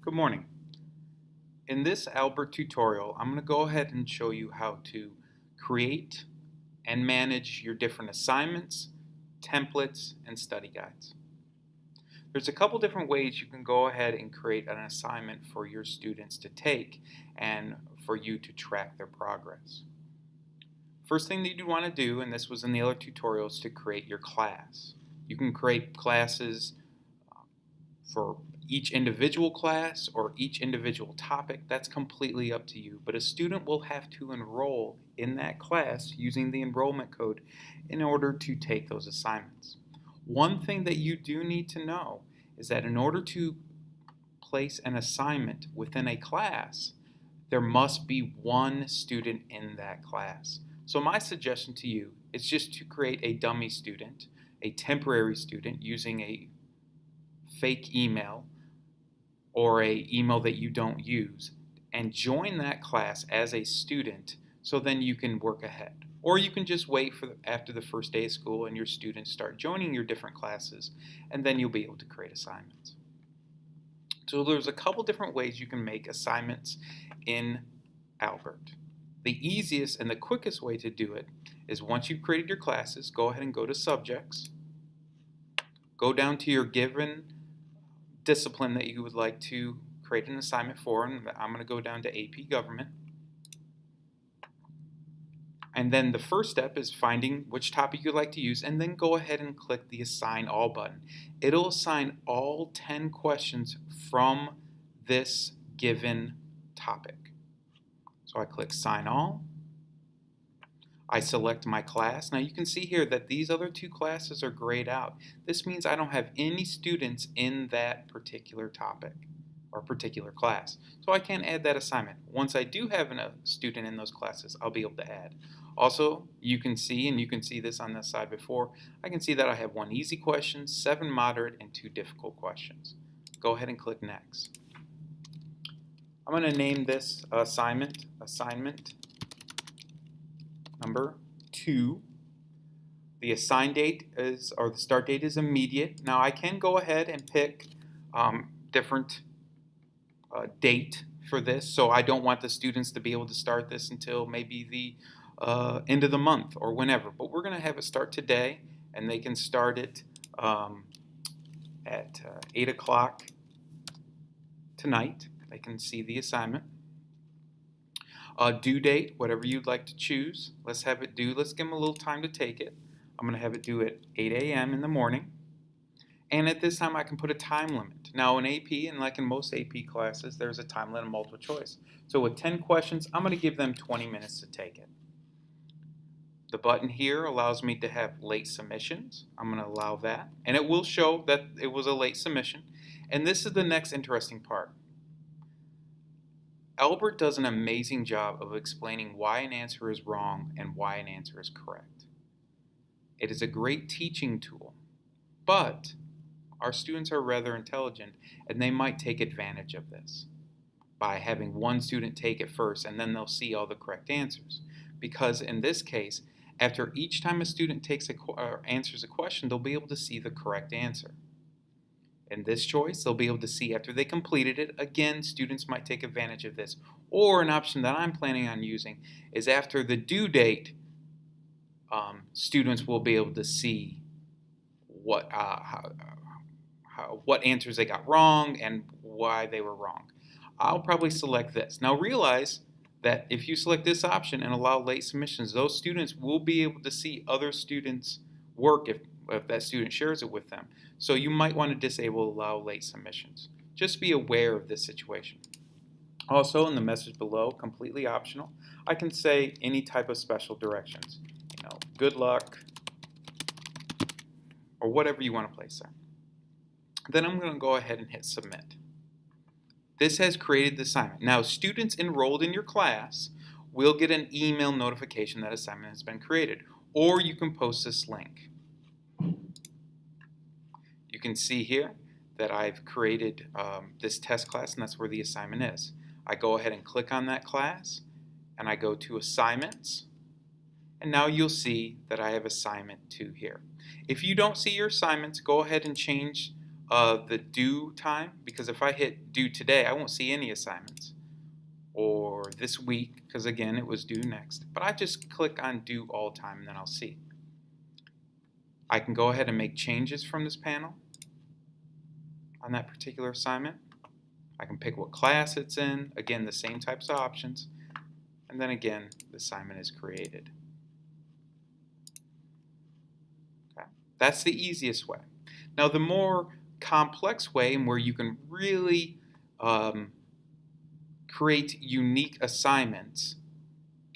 Good morning. In this Albert tutorial, I'm going to go ahead and show you how to create and manage your different assignments, templates, and study guides. There's a couple different ways you can go ahead and create an assignment for your students to take and for you to track their progress. First thing that you want to do, and this was in the other tutorial, is to create your class. You can create classes for each individual class or each individual topic. That's completely up to you, but a student will have to enroll in that class using the enrollment code in order to take those assignments. One thing that you do need to know is that in order to place an assignment within a class, there must be one student in that class. So my suggestion to you is just to create a dummy student, a temporary student using a fake email or a email that you don't use, and join that class as a student so then you can work ahead. Or you can just wait for after the first day of school and your students start joining your different classes, and then you'll be able to create assignments. So there's a couple different ways you can make assignments in Albert. The easiest and the quickest way to do it is once you've created your classes, go ahead and go to Subjects, go down to your given discipline that you would like to create an assignment for, and I'm going to go down to AP Government. And then the first step is finding which topic you'd like to use, and then go ahead and click the Assign All button. It'll assign all 10 questions from this given topic. So I click Assign All. I select my class. Now you can see here that these other two classes are grayed out. This means I don't have any students in that particular topic or particular class. So I can't add that assignment. Once I do have a student in those classes, I'll be able to add. Also, you can see, and you can see this on this side before, I can see that I have 1 easy question, 7 moderate, and 2 difficult questions. Go ahead and click Next. I'm going to name this assignment number 2. The assign date is, or the start date is immediate. Now I can go ahead and pick different date for this, so I don't want the students to be able to start this until maybe the end of the month or whenever. But we're going to have it start today, and they can start it at 8 o'clock tonight. They can see the assignment. Due date, whatever you'd like to choose. Let's have it due. Let's give them a little time to take it. I'm going to have it due at 8 a.m. in the morning. And at this time, I can put a time limit. Now in AP, and like in most AP classes, there's a time limit multiple choice. So with 10 questions, I'm going to give them 20 minutes to take it. The button here allows me to have late submissions. I'm going to allow that. And it will show that it was a late submission. And this is the next interesting part. Albert does an amazing job of explaining why an answer is wrong and why an answer is correct. It is a great teaching tool, but our students are rather intelligent and they might take advantage of this by having one student take it first and then they'll see all the correct answers. Because in this case, after each time a student answers a question, they'll be able to see the correct answer. In this choice, they'll be able to see after they completed it. Again, students might take advantage of this. Or an option that I'm planning on using is after the due date, students will be able to see what answers they got wrong and why they were wrong. I'll probably select this. Now realize that if you select this option and allow late submissions, those students will be able to see other students' work if that student shares it with them. So you might want to disable allow late submissions. Just be aware of this situation. Also, in the message below, completely optional, I can say any type of special directions. Good luck, or whatever you want to place there. Then I'm going to go ahead and hit submit. This has created the assignment. Now, students enrolled in your class will get an email notification that assignment has been created, or you can post this link. You can see here that I've created this test class, and that's where the assignment is. I go ahead and click on that class, and I go to Assignments, and now you'll see that I have Assignment 2 here. If you don't see your assignments, go ahead and change the due time, because if I hit due today, I won't see any assignments. Or this week, because again, it was due next. But I just click on due all time and then I'll see. I can go ahead and make changes from this panel on that particular assignment. I can pick what class it's in. Again, the same types of options. And then again, the assignment is created. Okay. That's the easiest way. Now, the more complex way, and where you can really create unique assignments,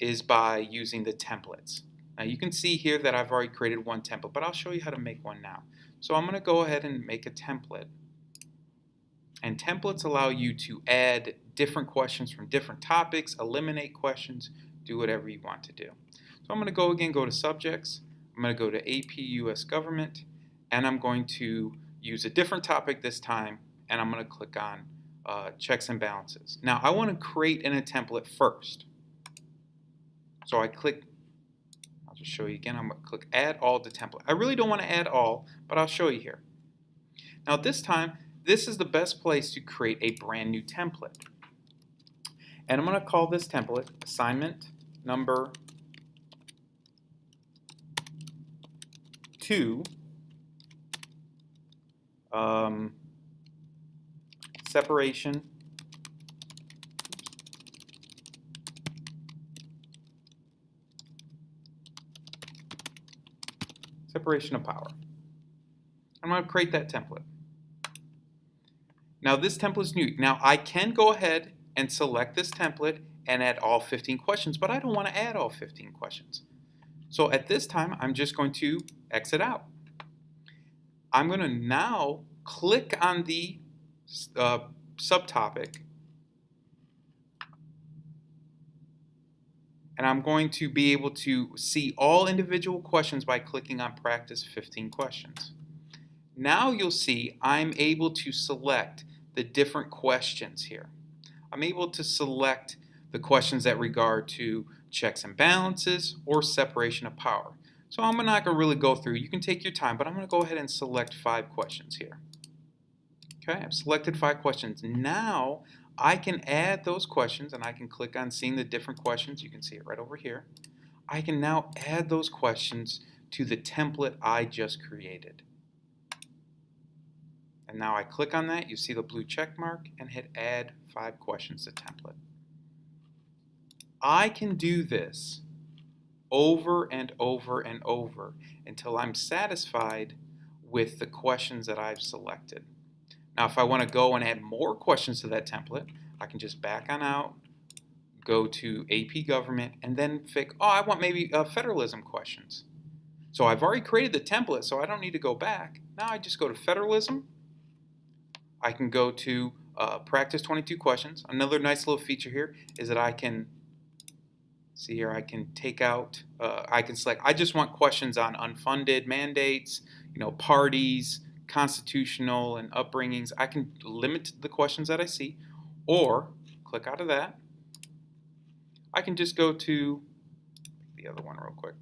is by using the templates. Now you can see here that I've already created one template, but I'll show you how to make one now. So I'm going to go ahead and make a template. And templates allow you to add different questions from different topics, eliminate questions, do whatever you want to do. So I'm going to go to subjects. I'm going to go to AP US Government, and I'm going to use a different topic this time, and I'm going to click on checks and balances. Now I want to create in a template first. So I click, I'll just show you again, I'm going to click add all to template. I really don't want to add all, but I'll show you here. Now this time, this is the best place to create a brand new template. And I'm going to call this template assignment number 2, separation of power. I'm going to create that template. Now this template is new. Now I can go ahead and select this template and add all 15 questions, but I don't want to add all 15 questions. So at this time, I'm just going to exit out. I'm going to now click on the subtopic, and I'm going to be able to see all individual questions by clicking on Practice 15 Questions. Now you'll see I'm able to select the different questions here. I'm able to select the questions that regard to checks and balances or separation of power. So I'm not going to really go through. You can take your time, but I'm going to go ahead and select 5 questions here. Okay, I've selected 5 questions. Now I can add those questions, and I can click on seeing the different questions. You can see it right over here. I can now add those questions to the template I just created. And now I click on that, you see the blue check mark, and hit add 5 questions to template. I can do this over and over and over until I'm satisfied with the questions that I've selected. Now if I want to go and add more questions to that template, I can just back on out, go to AP Government, and then pick, oh, I want maybe federalism questions. So I've already created the template, so I don't need to go back. Now I just go to federalism. I can go to practice 22 questions. Another nice little feature here is that I can see here, I can take out, I can select, I just want questions on unfunded mandates, parties, constitutional and upbringings. I can limit the questions that I see, or click out of that. I can just go to the other one real quick.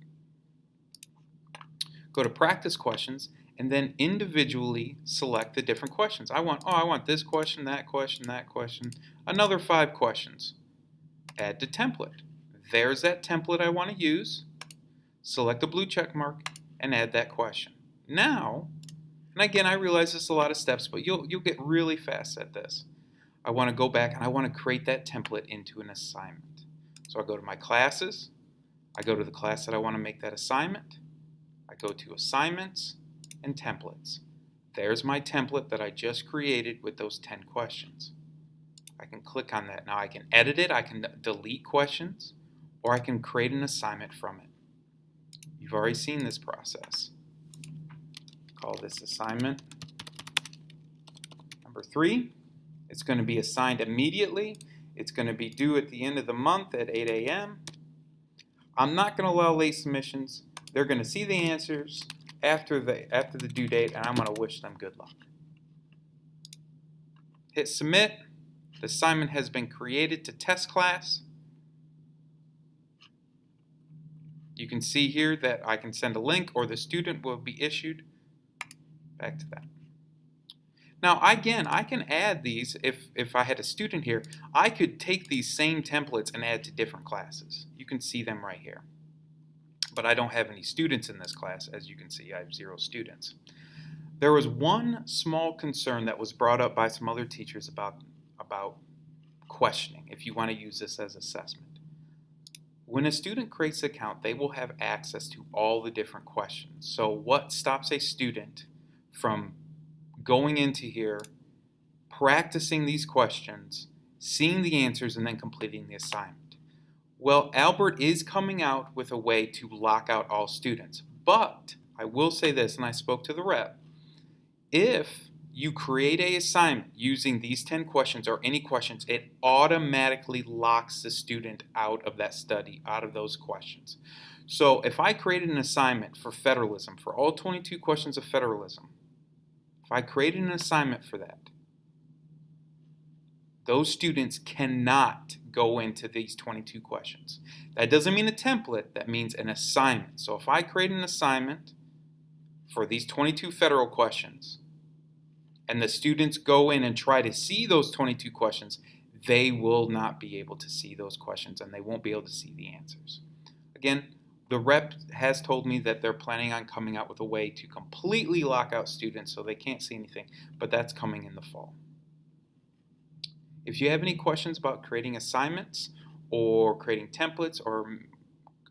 Go to practice questions, and then individually select the different questions. I want this question, that question, that question, another 5 questions. Add to template. There's that template I want to use. Select the blue check mark and add that question. Now, and again, I realize this is a lot of steps, but you'll get really fast at this. I want to go back and I want to create that template into an assignment. So I go to my classes. I go to the class that I want to make that assignment. I go to assignments and templates. There's my template that I just created with those 10 questions. I can click on that. Now I can edit it, I can delete questions, or I can create an assignment from it. You've already seen this process. Call this assignment number 3. It's going to be assigned immediately. It's going to be due at the end of the month at 8 a.m. I'm not going to allow late submissions. They're going to see the answers after the due date, and I'm going to wish them good luck. Hit submit. The assignment has been created to test class. You can see here that I can send a link, or the student will be issued. Back to that. Now, again, I can add these if I had a student here. I could take these same templates and add to different classes. You can see them right here. But I don't have any students in this class. As you can see, I have 0 students. There was one small concern that was brought up by some other teachers about questioning, if you want to use this as assessment. When a student creates an account, they will have access to all the different questions. So what stops a student from going into here, practicing these questions, seeing the answers, and then completing the assignment? Well, Albert is coming out with a way to lock out all students. But I will say this, and I spoke to the rep, if you create an assignment using these 10 questions or any questions, it automatically locks the student out of that study, out of those questions. So if I created an assignment for federalism, for all 22 questions of federalism, if I created an assignment for that, those students cannot go into these 22 questions. That doesn't mean a template, that means an assignment. So if I create an assignment for these 22 federal questions, and the students go in and try to see those 22 questions, they will not be able to see those questions and they won't be able to see the answers. Again, the rep has told me that they're planning on coming out with a way to completely lock out students so they can't see anything, but that's coming in the fall. If you have any questions about creating assignments or creating templates or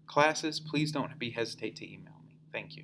classes, please don't hesitate to email me. Thank you.